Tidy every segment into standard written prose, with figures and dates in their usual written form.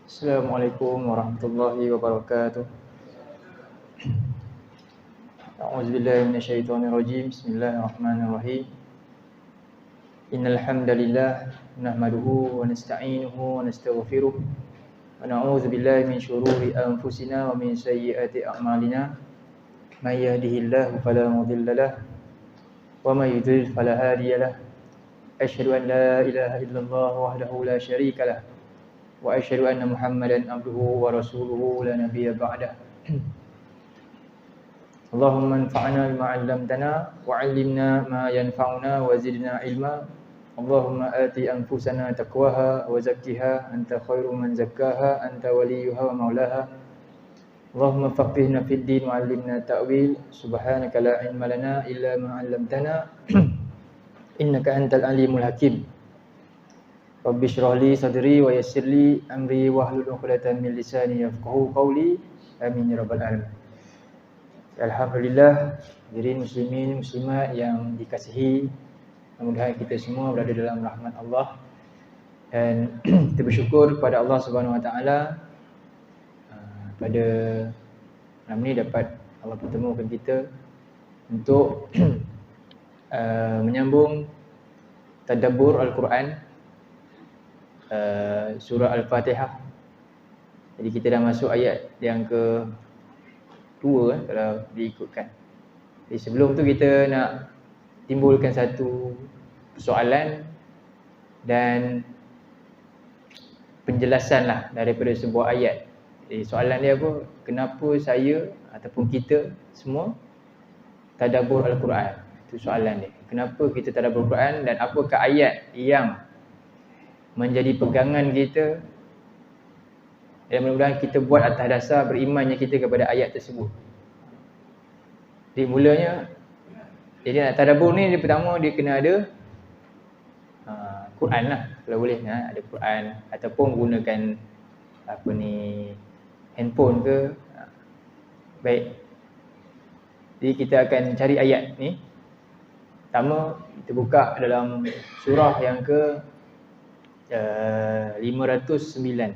Assalamualaikum warahmatullahi wabarakatuh. A'udzubillahi minasyaitonirrajim. Bismillahirrahmanirrahim. Innal hamdalillah nahmaduhu wa nasta'inuhu wa nastaghfiruh wa na'udzu billahi min shururi anfusina wa min sayyiati a'malina. May yahdihillahu fala mudilla lahu wa may yudlil fala hadiya lahu. Asyhadu an la ilaha illallah wahdahu la syarika lahu wa asyhadu anna Muhammadan abduhu wa rasuluhu la nabiyya ba'dah. Allahumma anfa'na bima 'allamtana wa 'allimna ma yanfa'una wa zidna ilma. Allahumma ati anfusana taqwaha wa zakkiha anta khairu man zakkaha anta waliyuha wa maulaha. Allahumma faqihna fid din wa 'allimna ta'wil. Subhanaka la ilma lana illa ma 'allamtana innaka antal alimul hakim. Rabbi shrah li sadri wa yassir li amri wahlul 'uqdatam min lisani yafqahu qawli. Amin ya rabbal alamin. Alhamdulillah, hadirin muslimin muslimat yang dikasihi, mudah-mudahan kita semua berada dalam rahmat Allah dan kita bersyukur kepada Allah Subhanahu Wa Taala pada malam ni dapat Allah pertemukan kita untuk menyambung tadabbur Al-Quran, surah Al-Fatihah. Jadi kita dah masuk ayat yang ke 2 kalau diikutkan. Jadi sebelum tu kita nak timbulkan satu persoalan dan penjelasan lah daripada sebuah ayat. Jadi soalan dia apa? Kenapa saya ataupun kita semua tadabbur Al-Quran? Itu soalan dia. Kenapa kita tadabbur Al-Quran dan apakah ayat yang menjadi pegangan kita, dan mudah-mudahan kita buat atas dasar berimannya kita kepada ayat tersebut. Jadi mulanya, jadi nak tadabbur ni dia pertama dia kena ada Quran lah, kalau boleh ada Quran ataupun gunakan apa ni, handphone ke. Baik. Jadi kita akan cari ayat ni. Pertama kita buka dalam surah yang ke 509.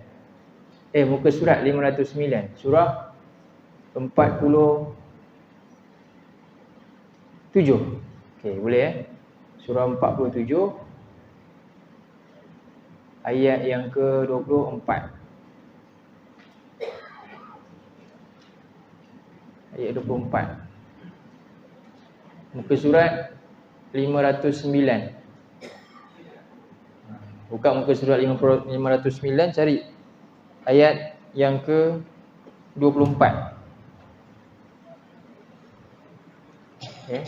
Muka surat 509. Surah 47. Okey, boleh Surah 47 ayat yang ke-24. Ayat 24. Muka surat 509. Buka muka surat 509, cari ayat yang ke-24. Okey.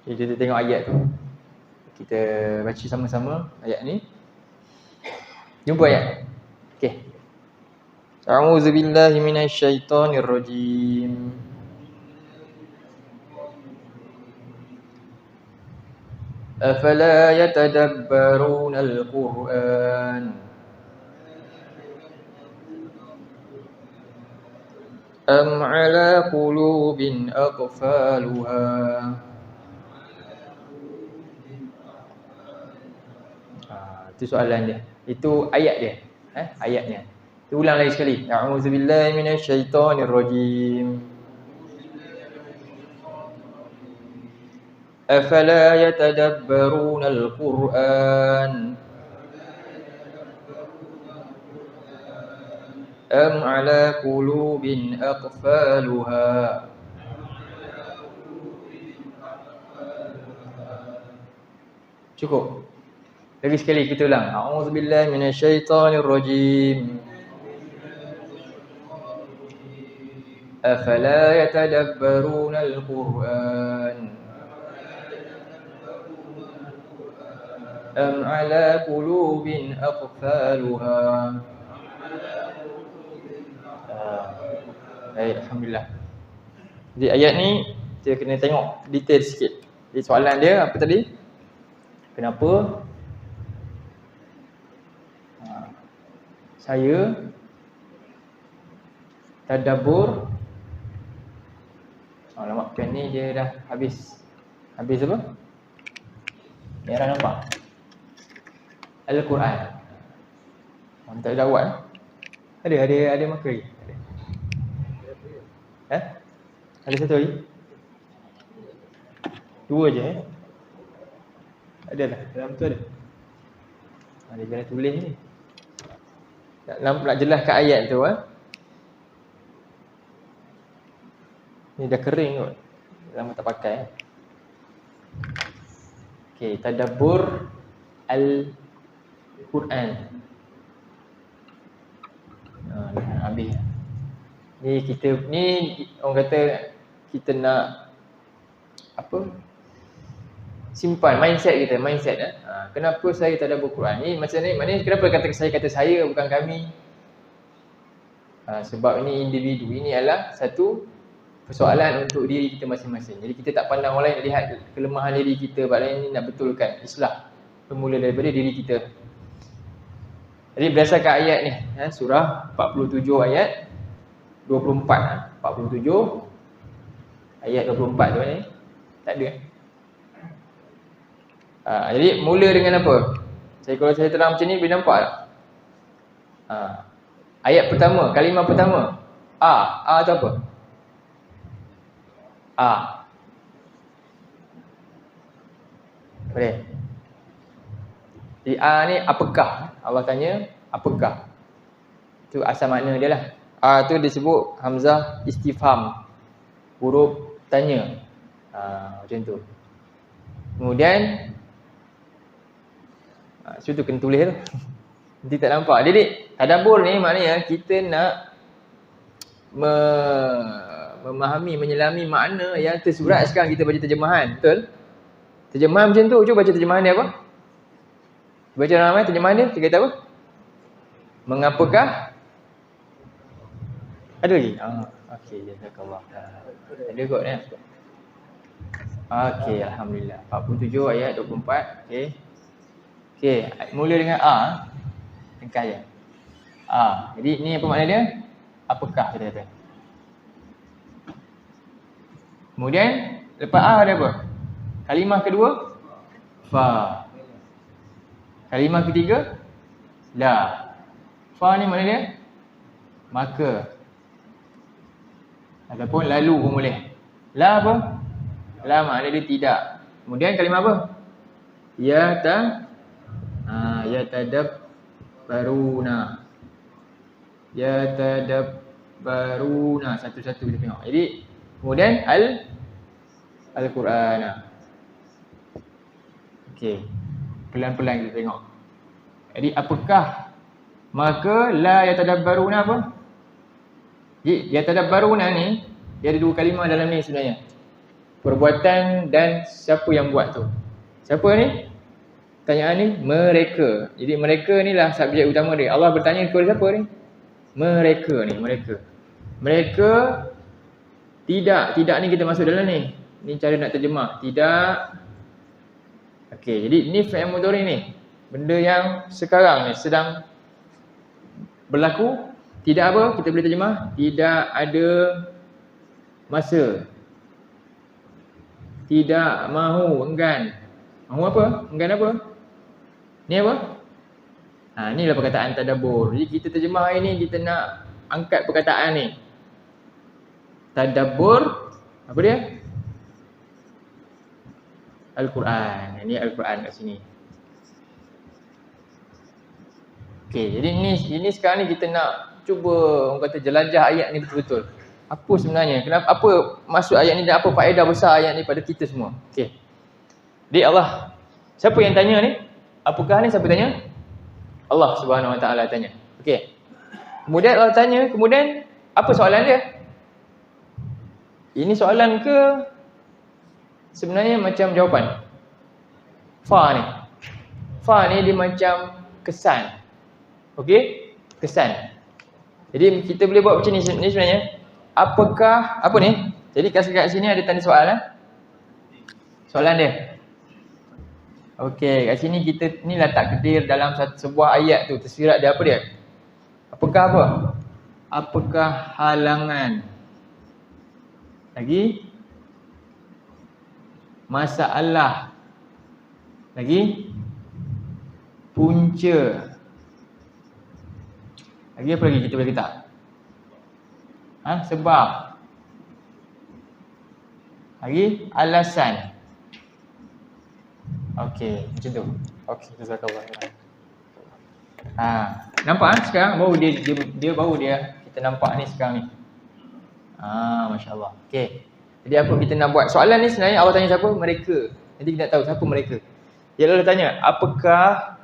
Jadi kita tengok ayat tu. Kita baca sama-sama ayat ni. Jumpa ayat. Okey. A'udzu billahi minasyaitonir rajim. Afala yatadabbaruna al-Qur'an am 'ala qulubin aqfaluha. Itu soalan dia. Itu ayat dia. Ayatnya. Kita ulang lagi sekali. A'udzubillahi minasyaitonirrajim. Afala yatadabbaruna al-Qur'an am 'ala qulubin aqfaluha. Cukup. Lagi sekali kita ulang. A'udzubillahi minasyaitonirrajim. Afala yatadabbaruna al-Qur'an am 'ala qulubin aqfaluha. Baik, alhamdulillah. Jadi ayat ni kita kena tengok detail sikit. Jadi soalan dia apa tadi? Kenapa saya Tadabbur. Alamak, pen ni dia dah habis. Habis apa? Merah nampak? Al-Quran. Tak ada awak. Ada marker lagi? Ada. Ada satu lagi? Dua je Ada lah, dalam tu ada. Dia jangan tulis ni. Nak jelaskan ayat tu Ni dah kering kot. Lama tak pakai. Okey, tadabbur Al-Quran. Habis. Ni orang kata kita nak apa? Simpan mindset kita, kenapa saya tadabbur Quran? Ni macam ni, maknanya kenapa kata saya bukan kami? Sebab ini individu, ini adalah satu persoalan untuk diri kita masing-masing. Jadi kita tak pandang orang lain, lihat kelemahan diri kita, maknanya ini nak betulkan, islah bermula daripada diri kita. Jadi berdasarkan ayat ni, surah 47 ayat 24, 47 ayat 24 tu ni tak ada. Jadi mula dengan apa? Kalau saya terang macam ni boleh nampak tak? Ayat pertama, kalimah pertama. A tu apa? Boleh? Jadi A ni apakah? Allah tanya apakah? Itu asal makna dia lah. A tu disebut hamzah istifham, huruf tanya. Macam tu. Kemudian situ kena tulis tu. Nanti tak nampak. Jadi tadabbur ni maknanya kita nak memahami, menyelami makna yang tersurat. Sekarang kita baca terjemahan. Betul? Terjemahan macam tu. Cuba baca terjemahan dia apa? Baca ramai terjemahan dia. Dia kata apa? Mengapakah? Ada lagi? Okey, jazakallah. Ada kot ya. Okey, alhamdulillah. 47 ayat 24. Okey, mula dengan A. Ringkas je. Jadi ni apa makna dia? Apakah kita kata. Kemudian lepas A ada apa? Kalimah kedua fa. Kalimah ketiga la. Fa ni makna dia maka ataupun lalu pun boleh. La apa? La makna dia tidak. Kemudian kalimah apa? Yatadabbaruna. Yatadabbaruna. Satu-satu kita tengok. Jadi kemudian Al-Quran. Okey. Pelan-pelan kita tengok. Jadi apakah? Maka la yatadabbaruna apa? Jadi yatadabbaruna ni dia ada dua kalimah dalam ni sebenarnya. Perbuatan dan siapa yang buat tu. Siapa ni? Pertanyaan ni mereka. Jadi mereka ni lah subjek utama dia. Allah bertanya kepada siapa ni? Mereka ni, mereka. Mereka tidak ni kita masuk dalam ni. Ni cara nak terjemah. Tidak. Okey, jadi ni fi'il mudhari ni. Benda yang sekarang ni sedang berlaku. Tidak apa? Kita boleh terjemah. Tidak ada masa. Tidak mahu, enggan. Mahu apa? Enggan apa? Ni apa? Ni lah perkataan tadabbur. Jadi kita terjemah hari ni, kita nak angkat perkataan ni. Tadabbur, apa dia? Al-Quran. Ini Al-Quran kat sini. Okey, jadi ini sekarang ni kita nak cuba orang kata jelajah ayat ni betul-betul. Apa sebenarnya? Kenapa, apa maksud ayat ni dan apa faedah besar ayat ni pada kita semua? Okey. Jadi Allah, siapa yang tanya ni? Apakah ni siapa tanya? Allah Subhanahu Wa Taala tanya. Okey. Kemudian Allah tanya, kemudian apa soalan dia? Ini soalan ke sebenarnya macam jawapan? Fa ni. Fa ni dia macam kesan. Okey? Kesan. Jadi kita boleh buat macam ni sebenarnya. Apakah apa ni? Jadi kat sini ada tanda soal Soalan dia. Okey, kat sini kita ni letak kedir dalam sebuah ayat tu. Tersirat dia apa dia? Apakah apa? Apakah halangan? Lagi? Masalah. Lagi? Punca. Lagi apa lagi kita boleh kata? Sebab. Lagi? Alasan. Okey, macam tu. Okey, jazakallah. Nampak sekarang baru dia baru dia kita nampak ni sekarang ni. Masya-Allah. Okey. Jadi apa kita nak buat? Soalan ni sebenarnya Allah tanya siapa? Mereka. Jadi kita nak tahu siapa mereka. Dia lalu tanya, apakah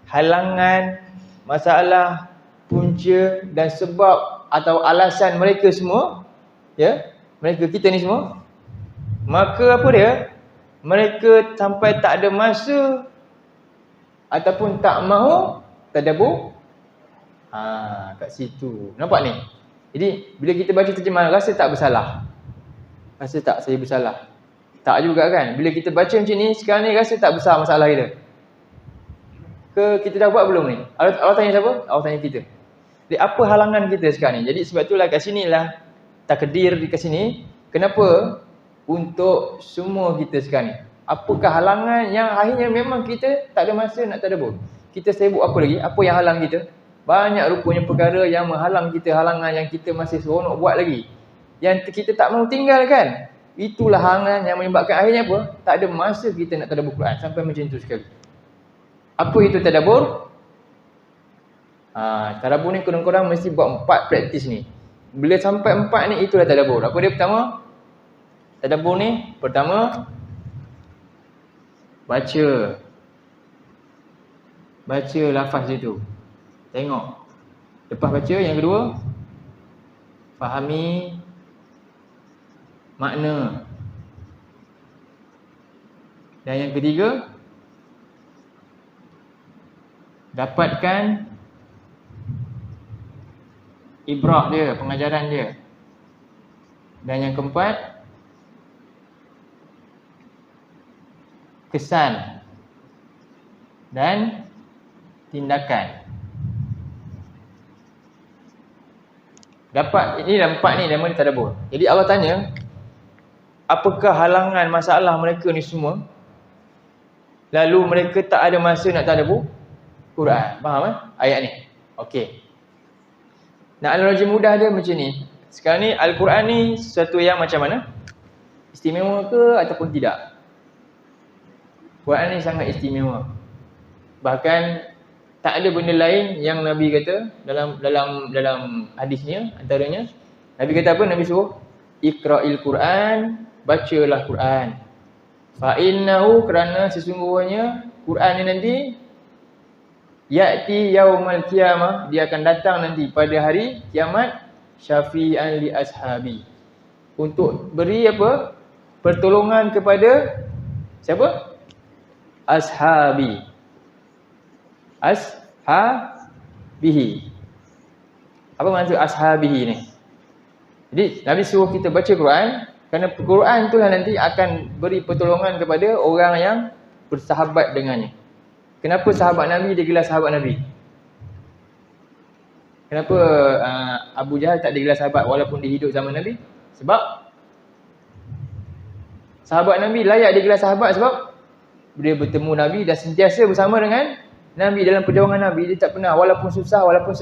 halangan, masalah, punca dan sebab atau alasan mereka semua? Ya, mereka kita ni semua. Maka apa dia? Mereka sampai tak ada masa ataupun tak mahu tadabbur. Kat situ. Nampak ni? Jadi bila kita baca terjemahan rasa tak bersalah. Rasa tak saya bersalah? Tak juga kan? Bila kita baca macam ni sekarang ni rasa tak besar masalah kita? Ke kita dah buat belum ni? Allah tanya siapa? Allah tanya kita. Jadi apa halangan kita sekarang ni? Jadi sebab itulah kat sinilah takdir di kat sini. Kenapa? Untuk semua kita sekarang ni. Apakah halangan yang akhirnya memang kita tak ada masa nak tadabbur? Kita sibuk apa lagi? Apa yang halang kita? Banyak rupanya perkara yang menghalang kita, halangan yang kita masih seronok buat lagi. Yang kita tak mahu tinggalkan. Itulah halangan yang menyebabkan akhirnya apa? Tak ada masa kita nak tadabbur Quran. Sampai macam tu sekali. Apa itu tadabbur? Tadabbur ni korang-korang mesti buat 4 praktis ni. Bila sampai 4 ni itulah tadabbur. Apa dia pertama? Tadabbur ni pertama baca lafaz itu. Tengok. Lepas baca yang kedua fahami makna. Dan yang ketiga dapatkan ibrah dia, pengajaran dia. Dan yang keempat kesan dan tindakan. Dapat ini dah 4 ni nama dia tadabbur. Jadi Allah tanya, apakah halangan masalah mereka ni semua? Lalu mereka tak ada masa nak tadabbur Quran. Faham ayat ni? Okey. Nak analogi mudah dia macam ni. Sekarang ni Al-Quran ni sesuatu yang macam mana? Istimewa ke ataupun tidak? Quran ni sangat istimewa. Bahkan tak ada benda lain yang Nabi kata dalam hadisnya antaranya. Nabi kata apa? Nabi suruh Iqra'il Quran, bacalah Quran. Fa innahu, kerana sesungguhnya Quran ni nanti ya'ti yaumal qiyamah, dia akan datang nanti pada hari kiamat, syafi'an li ashabi, untuk beri apa? Pertolongan kepada siapa? Ashabi. Ashabihi. Apa maksud ashabihi ni? Jadi Nabi suruh kita baca Quran kerana Quran itulah nanti akan beri pertolongan kepada orang yang bersahabat dengannya. Kenapa sahabat Nabi digelar sahabat Nabi? Kenapa Abu Jahal tak digelar sahabat walaupun dia hidup zaman Nabi? Sebab sahabat Nabi layak digelar sahabat sebab dia bertemu Nabi dan sentiasa bersama dengan Nabi dalam perjuangan Nabi. Dia tak pernah, walaupun susah, walaupun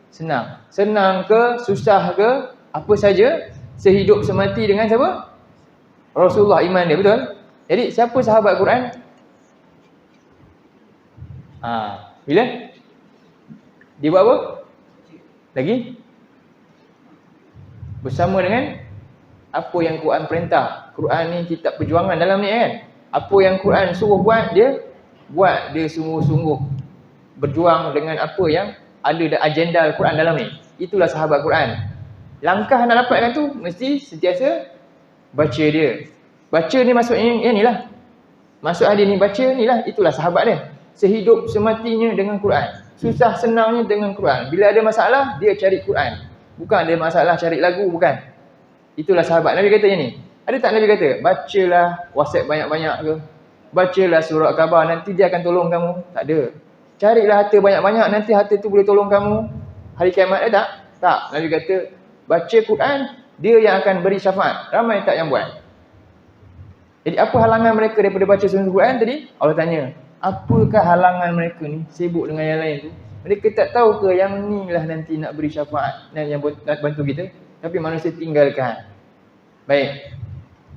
senang. Senang ke, susah ke, apa saja, sehidup semati dengan siapa? Rasulullah, iman dia, betul? Jadi siapa sahabat Quran? Bila? Dia buat apa? Lagi? Bersama dengan apa yang Quran perintah. Quran ni kitab perjuangan dalam ni kan? Apa yang Quran suruh buat, dia buat. Dia sungguh-sungguh berjuang dengan apa yang ada agenda Al-Quran dalam ni. Itulah sahabat Quran. Langkah nak dapatkan tu mesti sentiasa baca dia. Baca ni maksudnya yang ni lah. Maksud hadis ni baca ni lah. Itulah sahabat dia. Sehidup sematinya dengan Quran. Susah senangnya dengan Quran. Bila ada masalah, dia cari Quran. Bukan ada masalah cari lagu, bukan. Itulah sahabat. Nabi kata ni. Ada tak Nabi kata, bacalah WhatsApp banyak-banyak ke? Bacalah surah khabar, nanti dia akan tolong kamu. Tak ada. Carilah harta banyak-banyak, nanti harta tu boleh tolong kamu hari kiamat. Ada tak? Tak. Nabi kata, baca Quran, dia yang akan beri syafaat. Ramai tak yang buat. Jadi apa halangan mereka daripada baca surah Quran tadi? Allah tanya, apakah halangan mereka ni sibuk dengan yang lain tu? Mereka tak tahu ke yang ni lah nanti nak beri syafaat dan yang nak bantu kita? Tapi manusia tinggalkan. Baik.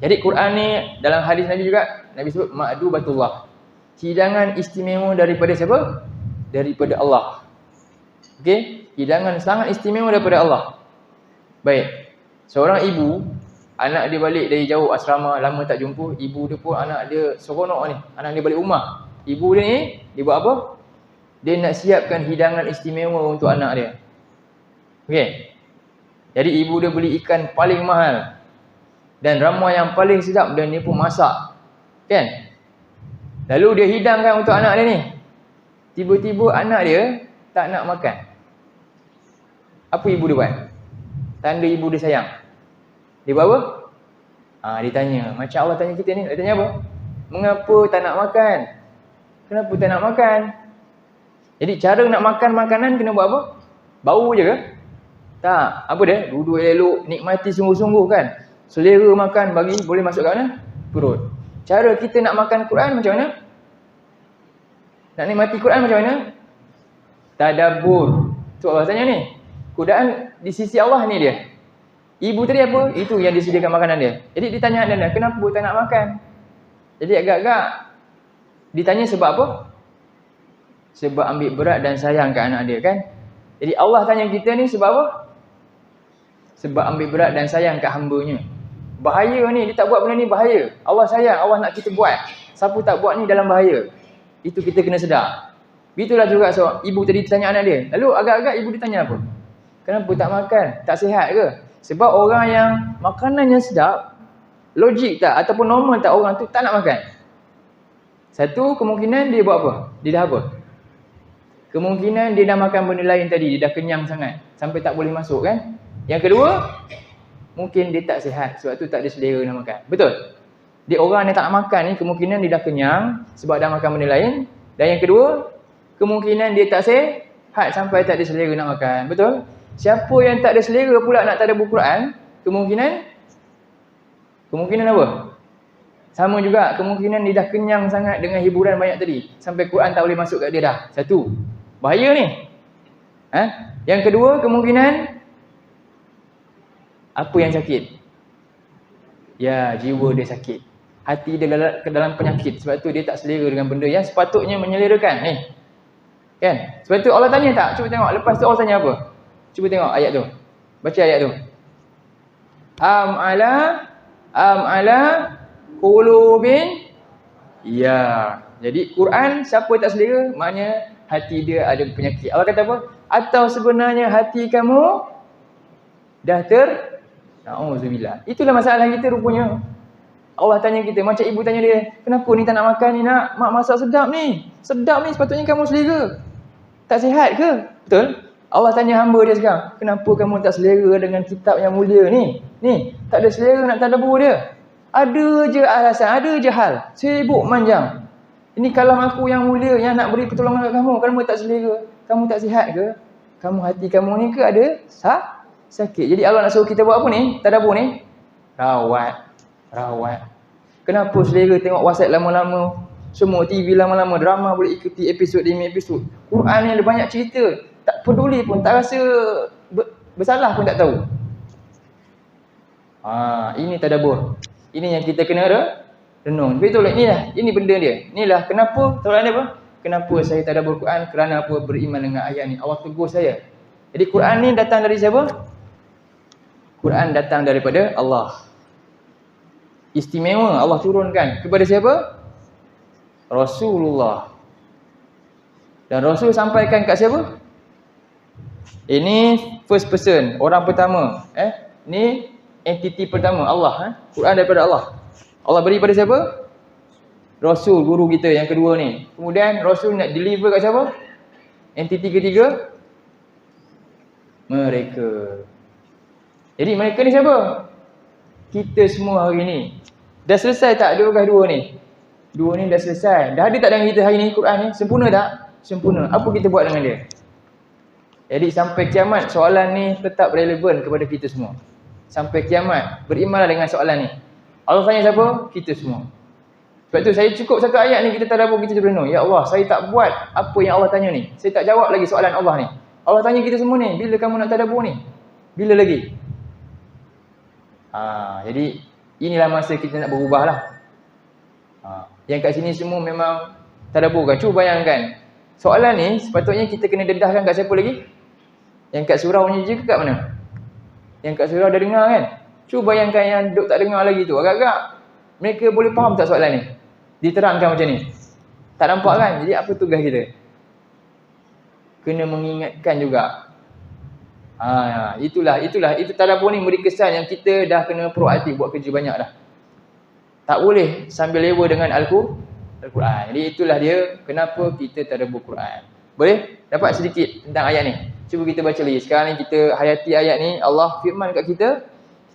Jadi Quran ni dalam hadis Nabi juga, Nabi sebut ma'dubatullah. Hidangan istimewa daripada siapa? Daripada Allah. Okey? Hidangan sangat istimewa daripada Allah. Baik. Seorang ibu, anak dia balik dari jauh asrama, lama tak jumpa, ibu dia pun anak dia seronok ni. Anak dia balik rumah. Ibu dia ni, dia buat apa? Dia nak siapkan hidangan istimewa untuk anak dia. Okey. Jadi ibu dia beli ikan paling mahal dan ramuan yang paling sedap dan dia pun masak. Kan? Lalu dia hidangkan untuk anak dia ni. Tiba-tiba anak dia tak nak makan. Apa ibu dia buat? Tanda ibu dia sayang. Dia buat apa? Dia tanya. Macam Allah tanya kita ni. Dia tanya apa? Mengapa tak nak makan? Kenapa tak nak makan? Jadi cara nak makan makanan kena buat apa? Bau je ke? Tak. Apa dia? Duduk elok, nikmati sungguh-sungguh kan? Selera makan bagi boleh masuk kat mana? Perut. Cara kita nak makan Quran macam mana? Nak nikmati Quran macam mana? Tadabbur. Tu Allah tanya ni. Quran di sisi Allah ni dia. Ibu tadi apa? Itu yang disediakan makanan dia. Jadi ditanya anda, kenapa tak nak makan? Jadi agak-agak ditanya sebab apa? Sebab ambil berat dan sayang ke anak dia kan? Jadi Allah tanya kita ni sebab apa? Sebab ambil berat dan sayang kat hamba-Nya. Bahaya ni, dia tak buat benda ni bahaya. Allah sayang, Allah nak kita buat. Siapa tak buat ni dalam bahaya. Itu kita kena sedar. Itulah juga ibu tadi tanya anak dia. Lalu agak-agak ibu ditanya apa? Kenapa tak makan? Tak sihat ke? Sebab orang yang makanan yang sedap, logik tak ataupun normal tak orang tu tak nak makan. Satu, kemungkinan dia buat apa? Dia dah apa? Kemungkinan dia dah makan benda lain tadi, dia dah kenyang sangat sampai tak boleh masuk kan? Yang kedua, mungkin dia tak sihat sebab tu tak ada selera nak makan. Betul? Dia orang yang tak nak makan ni kemungkinan dia dah kenyang sebab dah makan benda lain. Dan yang kedua, kemungkinan dia tak sihat sampai tak ada selera nak makan. Betul? Siapa yang tak ada selera pula nak tadabbur Quran, kemungkinan apa? Sama juga, kemungkinan dia dah kenyang sangat dengan hiburan banyak tadi sampai Quran tak boleh masuk kat dia dah. Satu. Bahaya ni. Yang kedua, kemungkinan apa yang sakit? Ya, jiwa dia sakit. Hati dia dalam penyakit. Sebab tu dia tak selera dengan benda yang sepatutnya menyelerakan. Kan? Sebab tu Allah tanya tak? Cuba tengok. Lepas tu Allah tanya apa? Cuba tengok ayat tu. Baca ayat tu. Am ala qulubin. Ya. Jadi Quran siapa tak selera? Maknanya hati dia ada penyakit. Allah kata apa? Atau sebenarnya hati kamu dah Na'udzubillah. Itulah masalah kita rupanya. Allah tanya kita, macam ibu tanya dia, kenapa ni tak nak makan ni nak? Mak masak sedap ni. Sedap ni sepatutnya kamu selera. Tak sihat ke? Betul? Allah tanya hamba dia sekarang, kenapa kamu tak selera dengan kitab yang mulia ni? Ni, tak ada selera nak tadabbur dia. Ada je alasan, ada je hal. Sibuk manjang. Ini kalam aku yang mulia yang nak beri pertolongan kat kamu tak selera. Kamu tak sihat ke? Kamu hati kamu ni ke ada sakit. Jadi Allah nak suruh kita buat apa ni? Tadabbur ni? Rawat. Kenapa selera tengok WhatsApp lama-lama? Semua TV lama-lama, drama boleh ikuti episod demi episod. Quran ni ada banyak cerita. Tak peduli pun, tak rasa bersalah pun tak tahu. Ini tadabbur. Ini yang kita kena renung. Betul, ini benda dia. Inilah kenapa, tahu anda apa? Kenapa saya tadabbur Quran? Kerana apa? Beriman dengan ayat ni. Allah tegur saya. Jadi Quran ni datang dari siapa? Quran datang daripada Allah. Istimewa Allah turunkan kepada siapa? Rasulullah. Dan Rasul sampaikan kat siapa? Ini first person, orang pertama. Ni entiti pertama, Allah. Quran daripada Allah. Allah beri pada siapa? Rasul, guru kita yang kedua ni. Kemudian Rasul nak deliver kat siapa? Entiti ketiga? Mereka. Jadi mereka ni siapa? Kita semua hari ni. Dah selesai tak dua ni? Dua ni dah selesai. Dah ada tak dengan kita hari ni Quran ni? Sempurna tak? Sempurna. Apa kita buat dengan dia? Jadi sampai kiamat soalan ni tetap relevan kepada kita semua. Sampai kiamat berimanlah dengan soalan ni. Allah tanya siapa? Kita semua. Sebab tu saya cukup satu ayat ni kita tadabbur, kita berenung. Ya Allah, saya tak buat apa yang Allah tanya ni. Saya tak jawab lagi soalan Allah ni. Allah tanya kita semua ni, bila kamu nak tadabbur ni? Bila lagi? Jadi inilah masa kita nak berubah lah. Yang kat sini semua memang tadabbur kan. Cuba bayangkan. Soalan ni sepatutnya kita kena dedahkan kat siapa lagi? Yang kat surau ni je ke kat mana? Yang kat surau dah dengar kan? Cuba bayangkan yang duk tak dengar lagi tu. Agak-agak mereka boleh faham tak soalan ni? Diterangkan macam ni. Tak nampak kan? Jadi apa tugas kita? Kena mengingatkan juga. Itu tadabbur ni memberi kesan yang kita dah kena proaktif buat kerja banyak dah. Tak boleh sambil lewa dengan Al-Quran. Jadi itulah dia kenapa kita tadabbur Quran. Boleh? Dapat sedikit tentang ayat ni. Cuba kita baca lagi. Sekarang ni kita hayati ayat ni. Allah firman kat kita.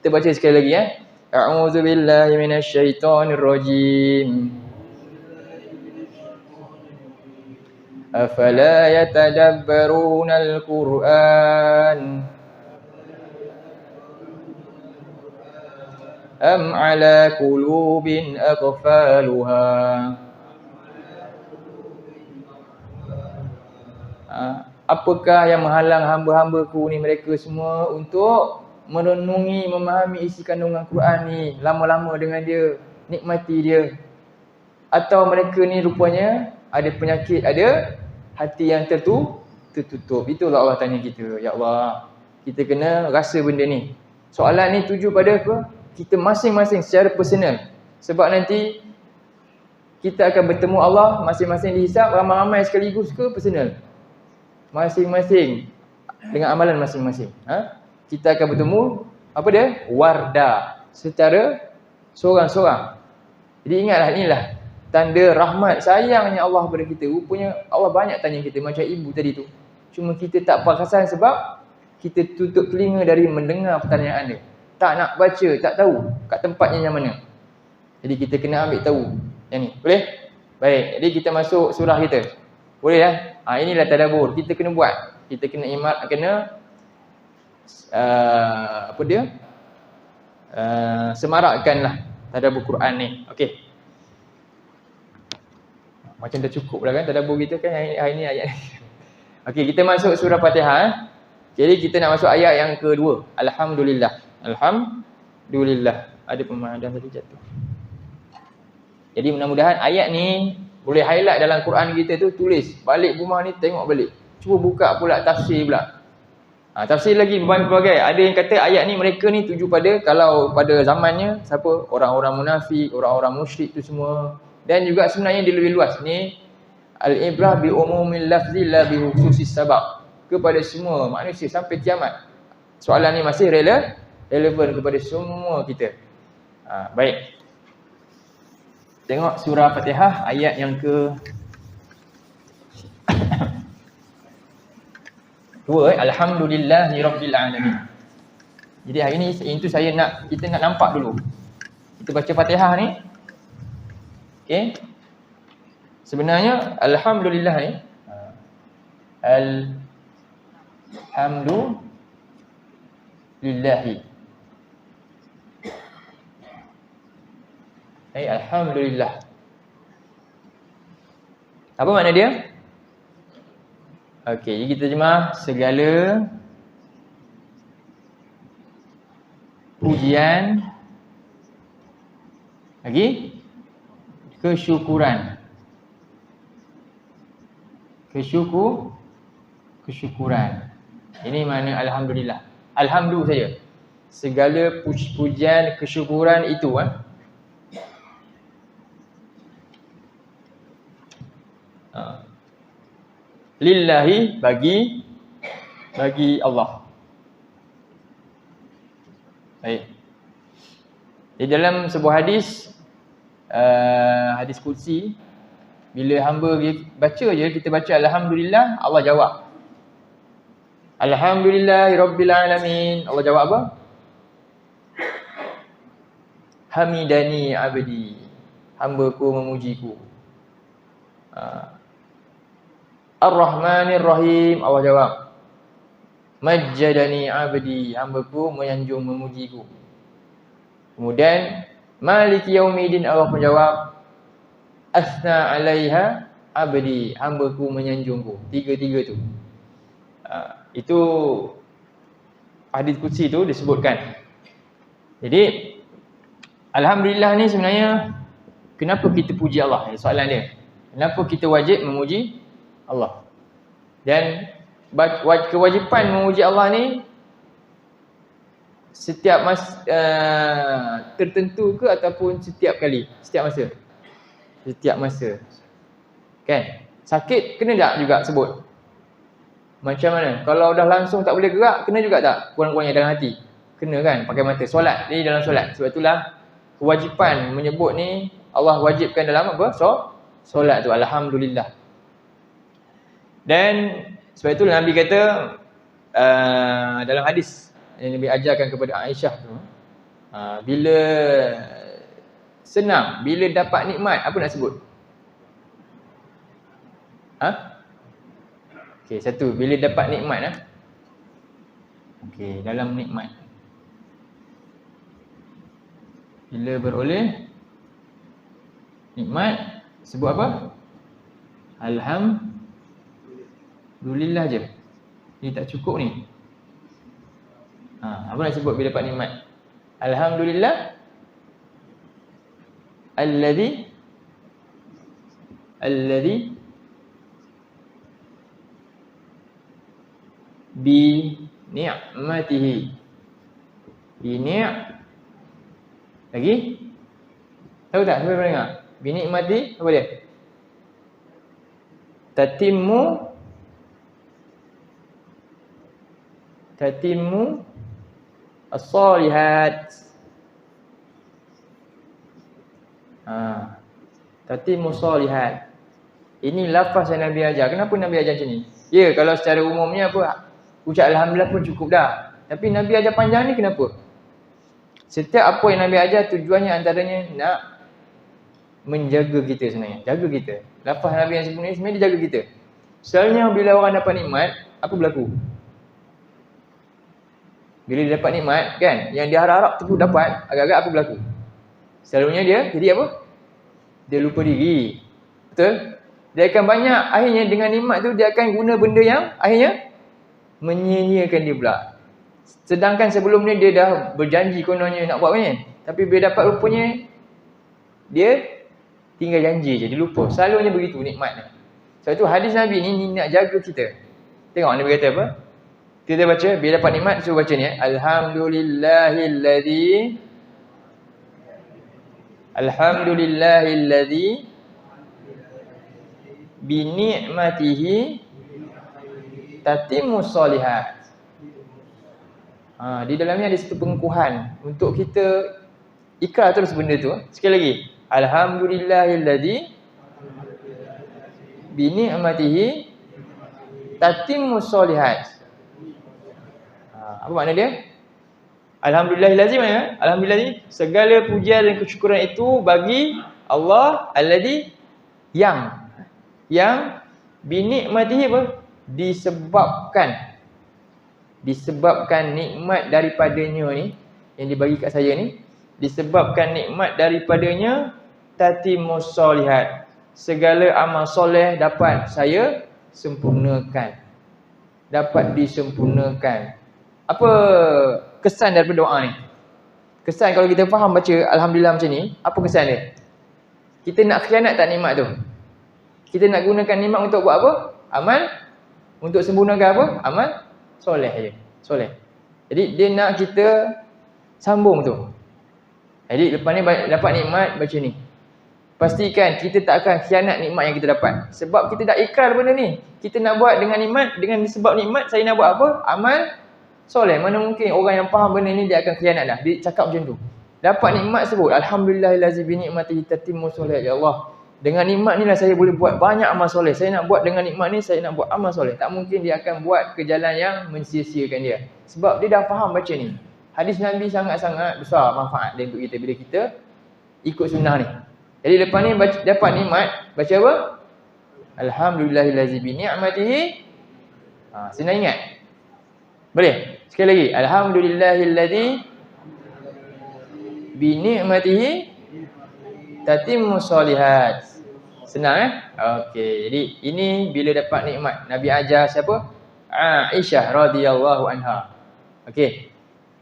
Kita baca sekali lagi ya. A'udzubillahi minasyaitonirrajim. Afala yatadabbaruna al-Qur'an am ala qulubin aqfaluha. Apakah yang menghalang hamba-hambaku ni mereka semua untuk merenungi, memahami isi kandungan Quran ni, lama-lama dengan dia, nikmati dia. Atau mereka ni rupanya ada penyakit, ada hati yang tertutup. Itulah Allah tanya kita. Ya Allah, kita kena rasa benda ni. Soalan ni tuju pada apa? Kita masing-masing secara personal. Sebab nanti kita akan bertemu Allah masing-masing dihisap, ramai-ramai sekaligus ke personal? Masing-masing dengan amalan masing-masing. Kita akan bertemu apa dia? Warda, secara seorang-seorang. Jadi ingatlah, inilah tanda rahmat sayangnya Allah kepada kita. Rupanya Allah banyak tanya kita macam ibu tadi tu. Cuma kita tak perasan sebab kita tutup telinga dari mendengar pertanyaan dia. Tak nak baca, tak tahu kat tempatnya yang mana. Jadi kita kena ambil tahu yang ni. Boleh? Baik, jadi kita masuk surah kita. Boleh lah? Inilah tadabbur. Kita kena buat. Kita kena semarakkanlah tadabbur Quran ni. Okey. Macam dah cukup dah kan tadabbur kita kan hari ni ayat ni. Okey, kita masuk surah Fatihah. Jadi kita nak masuk ayat yang kedua. Alhamdulillah. Alhamdulillah. Ada pemahaman tadi jatuh. Jadi mudah-mudahan ayat ni boleh highlight dalam Quran kita tu, tulis balik rumah ni, tengok balik. Cuba buka pula tafsir pula. Tafsir lagi berbagai. Ada yang kata ayat ni mereka ni tuju pada, kalau pada zamannya siapa? Orang-orang munafik, orang-orang musyrik tu semua. Dan juga sebenarnya dia lebih luas. Ni al-ibrah bi umumil lafzi la bi khususis sabab. Kepada semua manusia sampai kiamat. Soalan ni masih relevan kepada semua kita. Baik. Tengok surah Fatihah ayat yang ke dua. Alhamdulillahirabbil alamin. Jadi hari ni itu kita nak nampak dulu. Kita baca Fatihah ni. Okey. Sebenarnya alhamdulillah ni alhamdulillahi. Alhamdulillah. Apa makna dia? Okey, jadi kita terjemah segala pujian lagi kesyukuran. Kesyukuran. Ini makna alhamdulillah. Alhamdulillah saja. Segala pujian, kesyukuran itu lillahi, bagi Allah. Baik. Di dalam sebuah hadis, hadis qudsi, bila hamba baca je, kita baca alhamdulillah, Allah jawab. Alhamdulillahirabbil alamin. Allah jawab apa? Hamidani abdi. Hamba-ku memujiku. Ar-Rahmanir Rahim. Allah jawab. Majjadani abdi, hamba-Ku menyanjung memujiku. Kemudian Maliki Yaumiddin, Allah menjawab, Asna alaiha abdi, hamba-Ku menyanjungku. Tiga-tiga tu. Itu hadis qudsi tu disebutkan. Jadi alhamdulillah ni sebenarnya kenapa kita puji Allah? Soalan dia. Kenapa kita wajib memuji Allah? Dan kewajipan memuji Allah ni setiap tertentu ke ataupun setiap kali? Setiap masa. Setiap masa. Kan? Sakit kena tak juga sebut? Macam mana? Kalau dah langsung tak boleh gerak, kena juga tak? Kurang-kurangnya dalam hati. Kena kan? Pakai mata. Solat. Jadi dalam solat. Sebab itulah kewajipan menyebut ni Allah wajibkan dalam apa? Solat tu. Alhamdulillah. Dan sebab itu Nabi kata dalam hadis yang Nabi ajarkan kepada Aisyah tu, bila senang, bila dapat nikmat, apa nak sebut? Okey, satu, bila dapat nikmat. Okey, dalam nikmat, bila beroleh nikmat, sebut apa? Alhamdulillah je. Ini tak cukup ni. Apa nak sebut bila dapat nikmat? Alhamdulillah alladhi bi ni'matihi. Lagi? Tahu tak? Siapa pernah dengar? Bi ni'mati apa dia? Tatimmu as-salihat. Tatimmu salihat. Ini lafaz yang Nabi ajar. Kenapa Nabi ajar macam ni? Ya, kalau secara umumnya apa, ucap alhamdulillah pun cukup dah. Tapi Nabi ajar panjang ni kenapa? Setiap apa yang Nabi ajar tujuannya antaranya nak menjaga kita sebenarnya. Jaga kita. Lafaz Nabi yang sebenarnya dia jaga kita. Selalunya bila orang dapat nikmat, apa berlaku? Bila dia dapat nikmat kan, yang dia harap-harap tu dapat, agak-agak apa berlaku? Selalunya dia jadi apa? Dia lupa diri. Betul? Dia akan banyak, akhirnya dengan nikmat tu dia akan guna benda yang akhirnya menyia-nyiakan dia pula. Sedangkan sebelum ni dia dah berjanji kononnya nak buat kan, tapi bila dapat rupanya dia tinggal janji je, dia lupa. Selalunya begitu nikmat ni. Sebab tu hadis Nabi ni nak jaga kita. Tengok Nabi kata apa? Kita baca, bila dapat nikmat suruh baca ni Alhamdulillahilladzi bi ni'matihi tatimmus shalihat. Di dalamnya ada satu pengukuhan untuk kita ikrar terus benda tu. Sekali lagi. Alhamdulillahilladzi bi ni'matihi tatimmus shalihat. Apa makna dia? Alhamdulillahilladzi mana? Alhamdulillah, segala pujian dan kesyukuran itu bagi Allah alladzi yang bi ni'matihi apa? Disebabkan nikmat daripadanya ni yang dibagi kat saya ni, disebabkan nikmat daripadanya tatimmus shalihat, segala amal soleh dapat saya sempurnakan, dapat disempurnakan. Apa kesan daripada doa ni? Kesan kalau kita faham baca alhamdulillah macam ni, apa kesan dia? Kita nak khianat tak nikmat tu? Kita nak gunakan nikmat untuk buat apa? Amal. Untuk sempurnakan apa? Amal soleh je. Soleh. Jadi dia nak kita sambung tu. Jadi lepas ni dapat nikmat baca ni. Pastikan kita tak akan khianat nikmat yang kita dapat. Sebab kita dah ikrar benda ni. Kita nak buat dengan nikmat, dengan sebab nikmat saya nak buat apa? Amal soleh. Mana mungkin orang yang faham benda ni dia akan khianat dah. Dia cakap macam tu. Dapat nikmat sebut alhamdulillahilladzi bi ni'matihi tatimmus shalihat. Ya Allah, dengan nikmat ni lah saya boleh buat banyak amal soleh. Saya nak buat dengan nikmat ni, saya nak buat amal soleh. Tak mungkin dia akan buat ke jalan yang mensia-siakan dia. Sebab dia dah faham baca ni. Hadis Nabi sangat-sangat besar manfaat dia untuk kita bila kita ikut sunnah ni. Jadi lepas ni dapat nikmat, baca apa? Alhamdulillahilladzi bi ni'matihi. Senang ingat. Boleh? Sekali lagi. Alhamdulillahilladzi bi ni'matihi tatimmu sholihat. Senang Okey. Jadi ini bila dapat nikmat. Nabi ajar siapa? Aisyah radhiyallahu anha. Okey.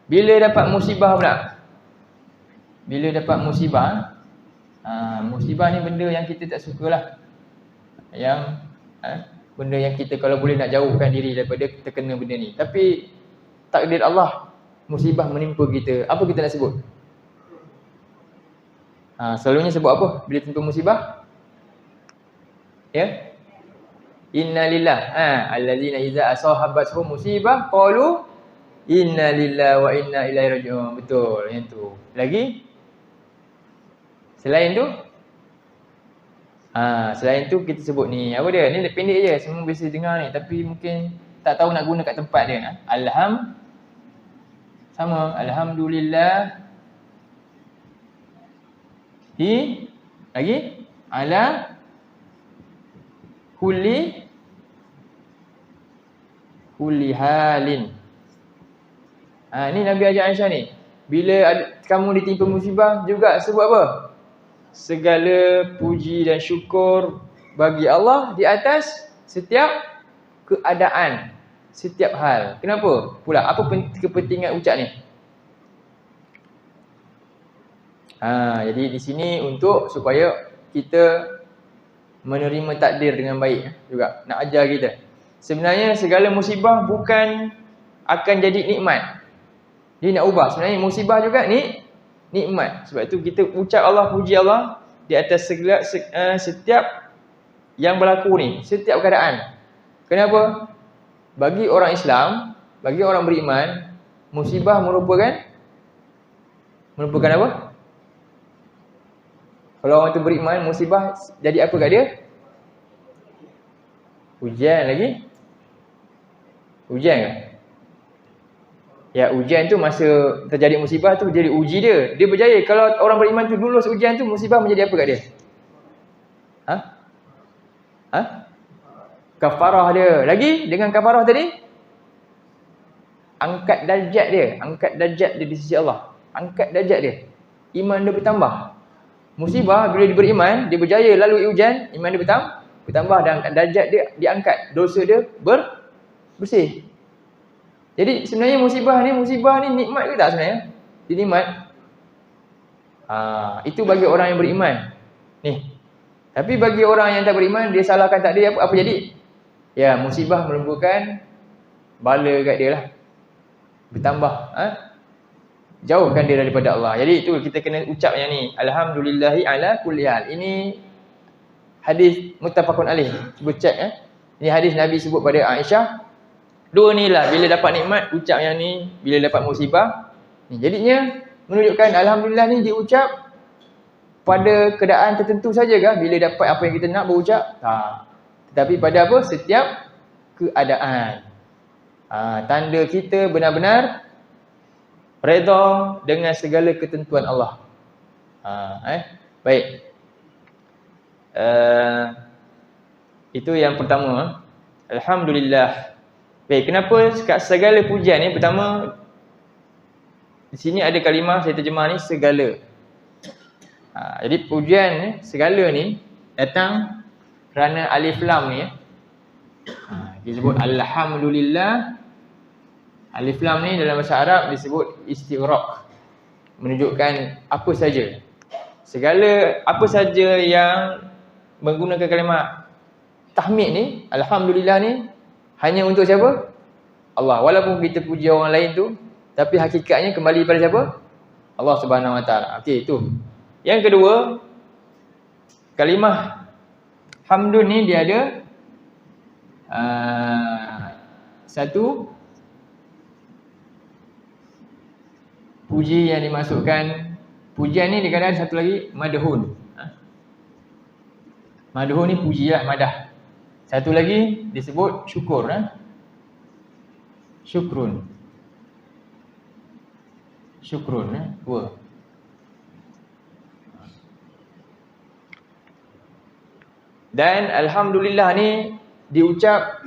Bila dapat musibah pula? Bila dapat musibah, musibah ni benda yang kita tak sukalah. Yang benda yang kita kalau boleh nak jauhkan diri daripada terkena benda ni. Tapi takdir Allah, musibah menimpa kita. Apa kita nak sebut? Selalunya sebut apa bila timpa musibah? Ya. Innalillah. Allazina iza asahabathum musibah qalu innalillahi wa inna ilaihi raji'un. Betul yang tu. Lagi? Selain tu? Selain tu kita sebut ni. Apa dia? Ni pendek je. Semua biasa dengar ni. Tapi mungkin tak tahu nak guna kat tempat dia. Sama. Alhamdulillah. Lagi? Ala kulli halin. Ni Nabi ajar Aisyah ni. Bila kamu ditimpa musibah juga sebut apa? Segala puji dan syukur bagi Allah di atas setiap keadaan, setiap hal. Kenapa? Pula apa kepentingan ucap ni? Jadi di sini untuk supaya kita menerima takdir dengan baik juga. Nak ajar kita. Sebenarnya segala musibah bukan akan jadi nikmat. Dia nak ubah. Sebenarnya musibah juga ni nikmat. Sebab tu kita ucap Allah, puji Allah di atas segala setiap yang berlaku ni, setiap keadaan. Kenapa? Bagi orang Islam, bagi orang beriman, musibah merupakan apa? Kalau orang tu beriman, musibah jadi apa kat dia? Ujian lagi? Ujian ke? Ya, ujian tu masa terjadi musibah tu jadi uji dia. Dia berjaya. Kalau orang beriman tu lulus ujian tu, musibah menjadi apa kat dia? Kafarah dia. Lagi dengan kafarah tadi? Angkat darjat dia. Angkat darjat dia di sisi Allah. Angkat darjat dia. Iman dia bertambah. Musibah bila dia beriman, dia berjaya lalui ujian, iman dia bertambah dan darjat dia diangkat. Dosa dia bersih. Jadi sebenarnya musibah ni nikmat ke tak sebenarnya? Dia nikmat. Itu bagi orang yang beriman. Ni. Tapi bagi orang yang tak beriman, dia salahkan takdir, apa jadi? Ya, musibah merupakan bala kat dia lah. Bertambah. Jauhkan dia daripada Allah. Jadi itu kita kena ucap yang ni. Alhamdulillahi ala kulli hal. Ini hadis muttafaqun alaih. Cuba cek Ini hadis Nabi sebut pada Aisyah. Dua ni lah. Bila dapat nikmat, ucap yang ni. Bila dapat musibah. Jadinya menunjukkan Alhamdulillah ni diucap pada keadaan tertentu saja kah? Bila dapat apa yang kita nak berucap? Tetapi pada apa? Setiap keadaan. Tanda kita benar-benar redha dengan segala ketentuan Allah. Baik. Itu yang pertama. Alhamdulillah. Baik, kenapa segala pujian ni? Pertama, di sini ada kalimah saya terjemah ni segala. Jadi pujian ni, segala ni datang kerana alif lam ni. Kita sebut alhamdulillah. Alif lam ni dalam bahasa Arab disebut istighraq. Menunjukkan apa saja. Segala apa saja yang menggunakan kalimah tahmid ni, alhamdulillah ni hanya untuk siapa? Allah. Walaupun kita puji orang lain tu, tapi hakikatnya kembali pada siapa? Allah Subhanahu Wa Taala. Okey, itu. Yang kedua, kalimah hamdun ni dia ada satu puji yang dimasukkan. Pujian ni dikatakan satu lagi madhun. Madhun ni puji lah, madah. Satu lagi disebut syukur. Syukrun. Syukrun. Dua. Dan alhamdulillah ni diucap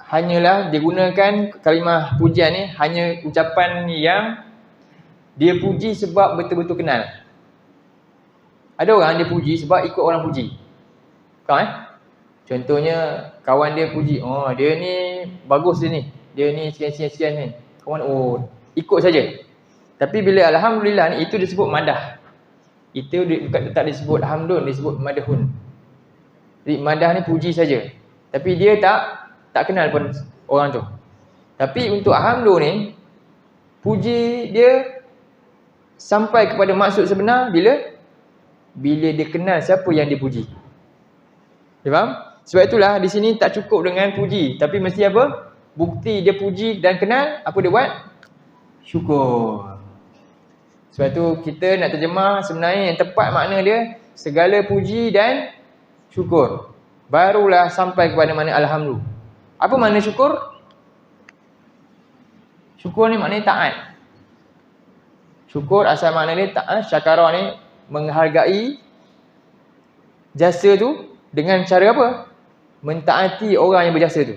hanyalah dia gunakan kalimah pujian ni hanya ucapan yang dia puji sebab betul-betul kenal. Ada orang dia puji sebab ikut orang puji. Faham Contohnya kawan dia puji, oh dia ni bagus dia ni. Dia ni sekian-sekian ni. Kawan ikut saja. Tapi bila alhamdulillah ni itu disebut madah. Itu bukan tak disebut hamdun, disebut madahun. Jadi madah ni puji saja. Tapi dia tak kenal pun orang tu. Tapi untuk hamdun ni puji dia sampai kepada maksud sebenar bila dia kenal siapa yang dipuji. Dia faham? Sebab itulah di sini tak cukup dengan puji, tapi mesti apa? Bukti dia puji dan kenal, apa dia buat? Syukur. Sebab tu kita nak terjemah sebenarnya yang tepat makna dia segala puji dan syukur. Barulah sampai kepada makna alhamdulillah. Apa makna syukur? Syukur ni maknanya taat. Syukur asal makna dia taat, syakara ni menghargai jasa tu dengan cara apa? Mentaati orang yang berjasa tu.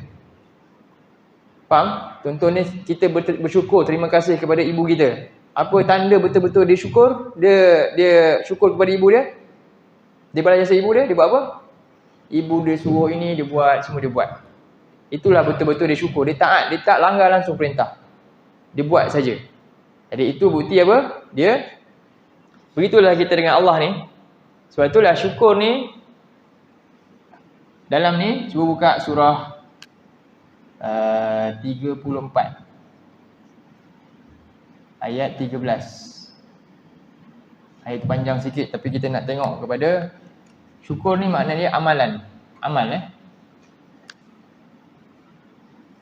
Faham? Contohnya kita bersyukur, terima kasih kepada ibu kita. Apa tanda betul-betul dia syukur? Dia syukur kepada ibu dia. Dia balas jasa ibu dia buat apa? Ibu dia suruh ini, dia buat, semua dia buat. Itulah betul-betul dia syukur. Dia taat, dia tak langgar langsung perintah. Dia buat saja. Jadi itu bukti apa? Dia begitulah kita dengan Allah ni. Sebab itulah syukur ni dalam ni cuba buka surah 34 ayat 13. Ayat panjang sikit tapi kita nak tengok kepada syukur ni maknanya amalan. Amal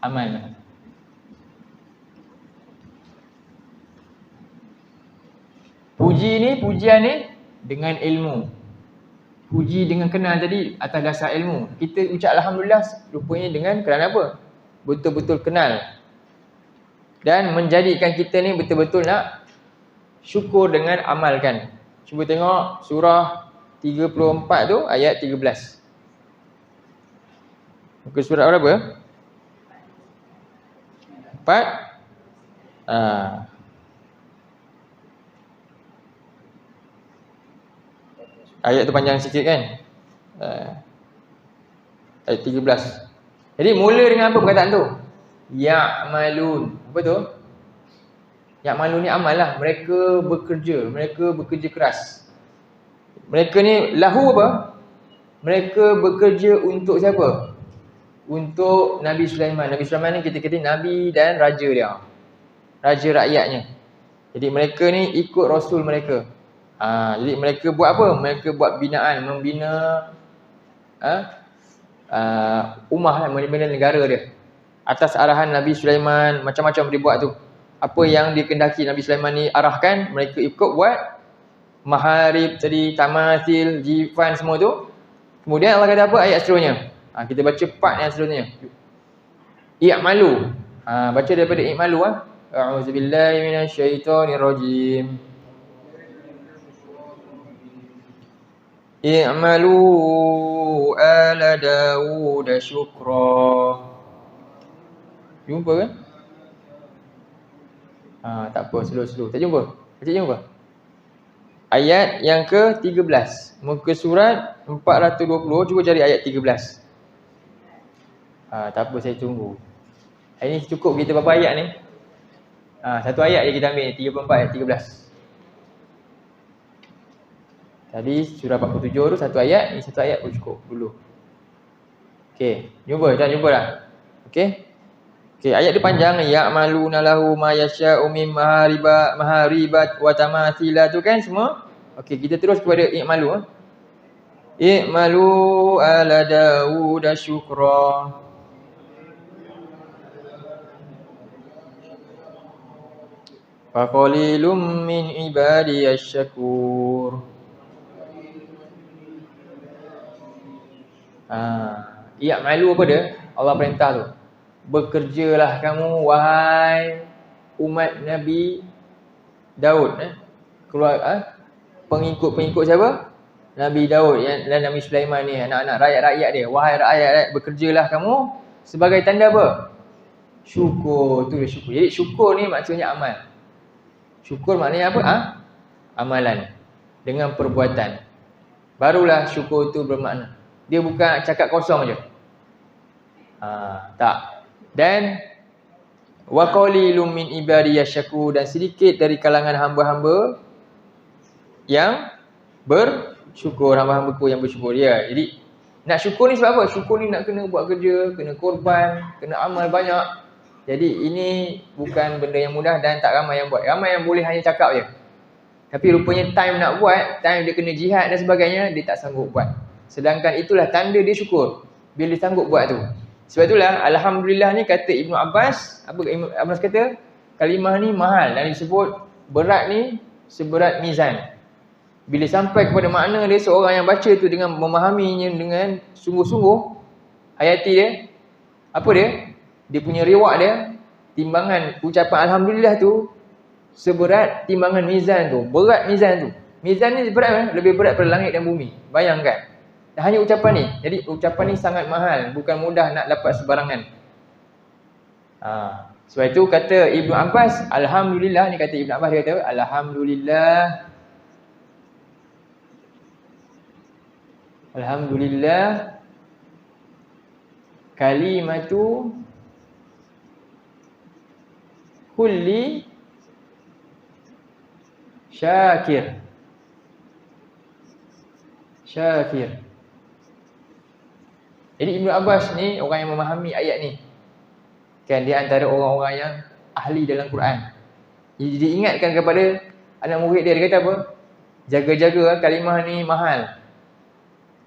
Amal. Pujian ni dengan ilmu. Puji dengan kenal tadi atas dasar ilmu. Kita ucap alhamdulillah rupanya dengan kerana apa? Betul-betul kenal. Dan menjadikan kita ni betul-betul nak syukur dengan amalkan. Cuba tengok surah 34 tu ayat 13. Muka surat berapa? 4. Ayat tu panjang sikit kan? Ayat 13. Jadi mula dengan apa perkataan tu? Ya'malun. Apa tu? Ya'malun ni amal lah. Mereka bekerja keras. Mereka ni lahu apa? Mereka bekerja untuk siapa? Untuk Nabi Sulaiman. Nabi Sulaiman ni kita kata Nabi dan raja dia. Raja rakyatnya. Jadi mereka ni ikut Rasul mereka. Jadi mereka buat apa? Mereka buat binaan, membina ummah lah, membina negara dia. Atas arahan Nabi Sulaiman, macam-macam dia buat tu. Apa yang dikehendaki Nabi Sulaiman ni arahkan, mereka ikut buat. Maharib tadi, tamathil, jifan semua tu. Kemudian Allah kata apa ayat seterusnya? Kita baca part yang seterusnya. I'malu. Baca daripada i'malu A'udzubillahi minasyaitonirrajim. I'malu ala Dawud syukra. Jumpa kan? Tak apa, slow. Tak jumpa? Baca jumpa? Ayat yang ke-13. Muka surat 420, cuba cari ayat 13. Tak apa, saya tunggu. Ini cukup kita berapa ayat ni? Satu ayat je kita ambil, 34 ayat 13. Tadi surah 47 tu satu ayat, ni satu ayat pun cukup dulu. Okey, jumpa dah Okey. Ayat dia panjang, ya'maluna lahu ma yasha'u min maharibat wa tamathila tu kan semua. Okey, kita terus kepada i'malu. I'malu ala Dawud syukra. Fa qalilum min ibadiyasy syakur. I'malu apa dia? Allah perintah tu. Bekerjalah kamu wahai umat Nabi Daud. Pengikut siapa? Nabi Daud dan Nabi Sulaiman ni, anak-anak rakyat-rakyat dia. Wahai rakyat, bekerjalah kamu sebagai tanda apa? Syukur. Tu dia syukur. Jadi syukur ni maksudnya amal. Syukur maknanya apa? Amalan. Dengan perbuatan. Barulah syukur tu bermakna. Dia bukan cakap kosong je. Tak. Dan wa qalilum min ibadiyasy syakur, dan sedikit dari kalangan hamba-hamba yang bersyukur, hamba-hambaku yang bersyukur dia. Jadi nak syukur ni sebab apa? Syukur ni nak kena buat kerja, kena korban, kena amal banyak. Jadi ini bukan benda yang mudah dan tak ramai yang buat. Ramai yang boleh hanya cakap je. Tapi rupanya time nak buat, time dia kena jihad dan sebagainya, dia tak sanggup buat. Sedangkan itulah tanda dia syukur bila dia sanggup buat tu. Sebab itulah alhamdulillah ni kata Ibnu Abbas, apa Ibnu Abbas kata? Kalimah ni mahal dan disebut berat ni seberat mizan. Bila sampai kepada makna dia, seorang yang baca tu dengan memahaminya dengan sungguh-sungguh, hayati dia, apa dia? Dia punya reward dia, timbangan ucapan alhamdulillah tu seberat timbangan mizan tu. Berat mizan tu. Mizan ni berat, lebih berat daripada langit dan bumi. Bayangkan. Dan hanya ucapan ni. Jadi ucapan ni sangat mahal, bukan mudah nak dapat sebarangan. Sebab itu kata Ibnu Abbas, alhamdulillah ni, kata Ibnu Abbas, dia kata alhamdulillah kalimatu kulli syakir. Jadi Ibnu Abbas ni orang yang memahami ayat ni. Kan dia antara orang-orang yang ahli dalam Quran. Jadi dia ingatkan kepada anak murid dia, dia kata apa? Jaga-jaga kalimah ni mahal.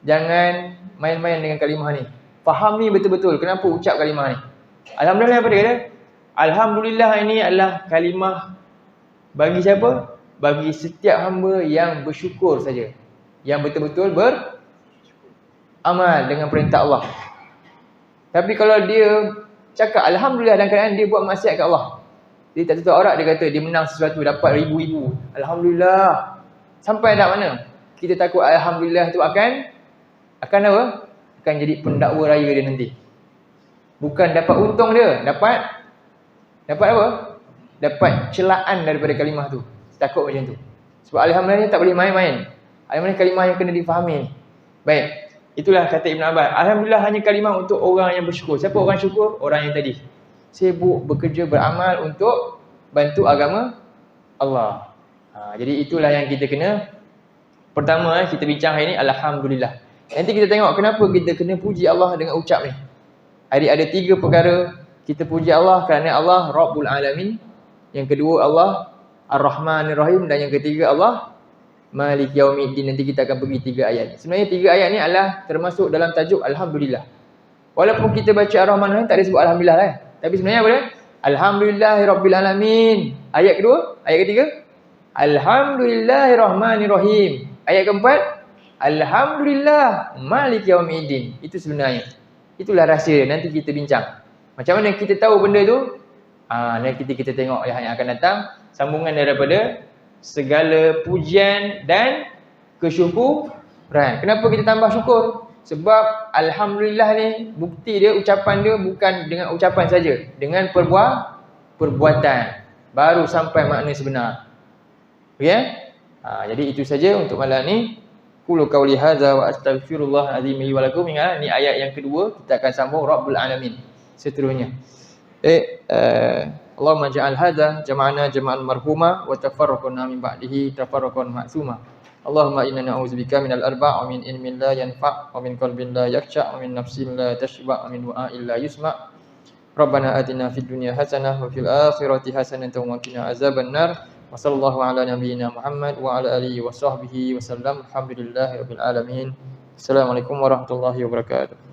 Jangan main-main dengan kalimah ni. Fahami betul-betul kenapa ucap kalimah ni. Alhamdulillah apa dia kata? Alhamdulillah ini adalah kalimah bagi siapa? Bagi setiap hamba yang bersyukur saja. Yang betul-betul beramal dengan perintah Allah. Tapi kalau dia cakap alhamdulillah dalam keadaan dia buat maksiat kat Allah, dia tak tutup aurat, dia kata dia menang sesuatu, dapat ribu-ribu, alhamdulillah. Sampai dah mana? Kita takut alhamdulillah tu akan apa? Akan jadi pendakwa raya dia nanti. Bukan dapat untung dia, dapat apa? Dapat celaan daripada kalimah tu. Takut macam tu. Sebab alhamdulillah ni tak boleh main-main. Alhamdulillah kalimah yang kena difahami. Baik. Itulah kata Ibn Abbas. Alhamdulillah hanya kalimah untuk orang yang bersyukur. Siapa orang syukur? Orang yang tadi sibuk bekerja, beramal untuk bantu agama Allah. Jadi itulah yang kita kena. Pertama kita bincang hari ni, alhamdulillah. Nanti kita tengok kenapa kita kena puji Allah dengan ucap ni. Ada 3 perkara kita puji Allah kerana Allah Rabbul Alamin. Yang kedua Allah Ar-Rahmanir Rahim, dan yang ketiga Allah Malik Yaumiddin. Nanti kita akan pergi 3 ayat. Sebenarnya 3 ayat ni adalah termasuk dalam tajuk alhamdulillah. Walaupun kita baca Ar-Rahman Ar-Rahim tak ada sebut alhamdulillah lah. Tapi sebenarnya apa dia? Alhamdulillahirabbil alamin. Ayat kedua, ayat ketiga Alhamdulillahirrahmanirrahim. Ayat keempat Alhamdulillah Malik Yaumiddin. Itu sebenarnya. Itulah rahsia. Nanti kita bincang. Macam mana kita tahu benda tu? Nanti kita tengok yang akan datang. Sambungan daripada segala pujian dan kesyukuran. Kenapa kita tambah syukur? Sebab alhamdulillah ni bukti dia, ucapan dia bukan dengan ucapan saja, dengan perbuatan baru sampai makna sebenar. Okey? Jadi itu saja untuk malam ni. Qulu qauli hadza wa astaghfirullah azim li wa lakum. Ingat ni ayat yang kedua, kita akan sambung Rabbul Alamin seterusnya. Allahumma ja'al hadza jama'ana jama'an marhuma wa tafarraqna min ba'dihi tafarraqan ma'suma. Allahumma inna na'udzubika minal arba' wa min ilmin la yanfa' wa min qalbin la yakhsha' wa min nafsin la tashba' wa min du'a'in la yusma'. Rabbana atina fid dunya hasanah wa fil akhirati hasanah wa qina azabannar. Wa sallallahu ala nabiyyina Muhammad wa ala alihi wa sahbihi wa sallam. Alhamdulillahirabbil alamin. Assalamualaikum warahmatullahi wabarakatuh.